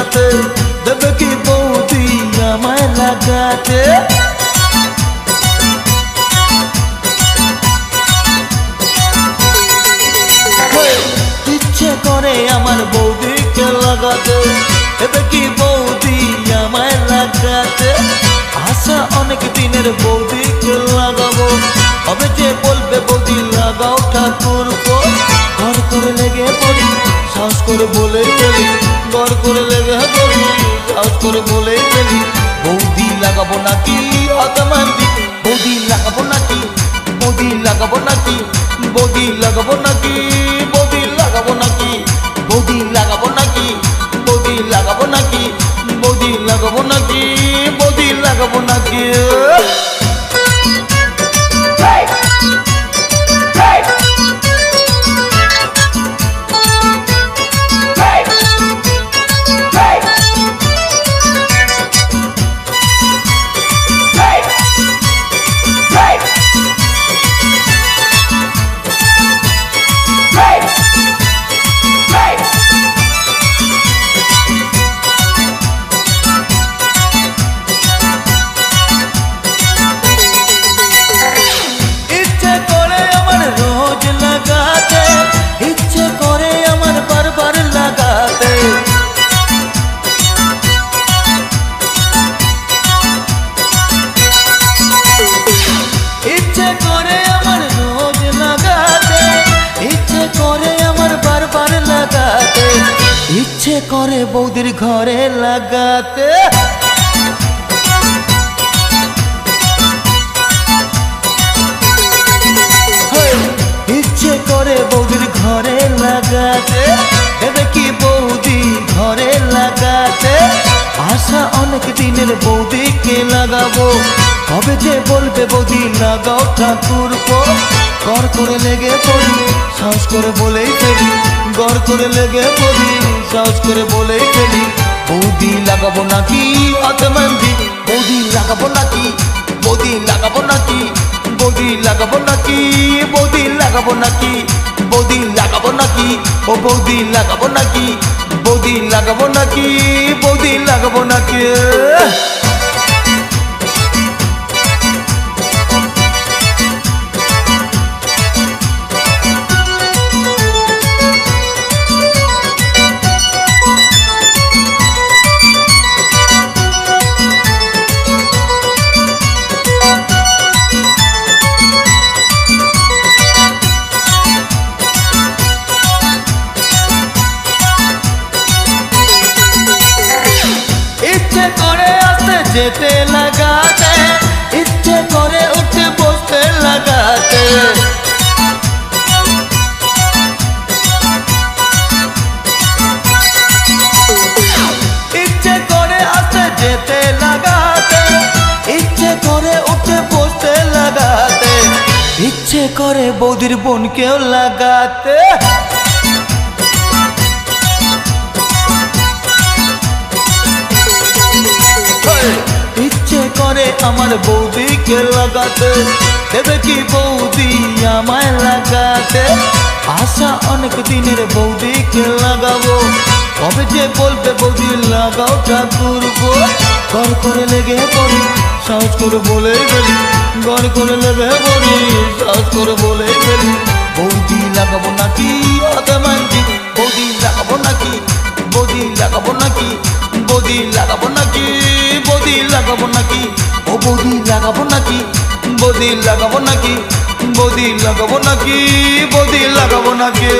লাগাতে, দেবে কি বৌদি আমায় লাগাতে? ইচ্ছে করে আমার বৌদিকে লাগাতে, দেবে কি বৌদি আমায় লাগাতে? আশা অনেক দিনের বৌদিকে লাগাবো, তবে যে বলবে বৌদি লাগাও ঠাকুর গো। ঘর করে লেগে পড়ি, সাহস করে বলে ফেলি, ঘর করে লেগে পড়ি, সাহস করে বলে ফেলি। বৌদি লাগাবো নাকি আতমান্দি, বৌদি লাগাবো নাকি, বৌদি লাগাবো নাকি, বৌদি লাগাবো নাকি, বৌদি লাগাবো নাকি, বৌদি লাগাবো নাকি, বৌদি লাগাবো নাকি, বৌদি লাগাবো নাকি, বৌদি লাগাবো নাকি? ইচ্ছে করে বৌদির ঘরে লাগাতে, ইচ্ছে করে বৌদির ঘরে লাগাতে, দেবে কি বৌদি ঘরে লাগাতে? আশা অনেক দিনের বৌদিকে লাগাবো, তবে যে বলবে বৌদি লাগাও ঠাকুর গো। ঘর করে লেগে পড়ি, সাহস করে বলেই ফেলি, ঘর করে লেগে পড়ি, সাহস করে বলেই ফেলি। বৌদি লাগাবো নাকি আতমান্দি, বৌদি লাগাবো নাকি, বৌদি লাগাবো নাকি, বৌদি লাগাবো নাকি, বৌদি লাগাবো নাকি, বৌদি লাগাবো নাকি, ও বৌদি লাগাবো নাকি, বৌদি লাগাবো নাকি, বৌদি লাগাবো নাকি? ইচ্ছে করে আসতে যেতে লাগাতে, ইচ্ছে করে উঠে বসতে লাগাতে, ইচ্ছে করে আসতে যেতে লাগাতে, ইচ্ছে করে উঠে বসতে লাগাতে, ইচ্ছে করে বৌদির বোনকেও লাগাতে। ইচ্ছে করে আমার বৌদিকে লাগাতে, দেবে কি বৌদি আমায় লাগাতে? আশা অনেক দিনের বৌদিকে লাগাবো, তবে যে বলবে বৌদি লাগাও ঠাকুর গো। ঘর করে লেগে পড়ি, সাহস করে বলে ফেলি, ঘর করে লেগে পড়ি, সাহস করে বলে ফেলি। বৌদি লাগাবো নাকি আতমান্দি, বৌদি লাগাবো নাকি, বৌদি লাগাবো নাকি, বৌদি লাগাবো নাকি, বৌদি লাগাবো নাকি, ও বৌদি লাগাবো নাকি, বৌদি লাগাবো নাকি, বৌদি লাগাবো নাকি, বৌদি লাগাবো নাকি?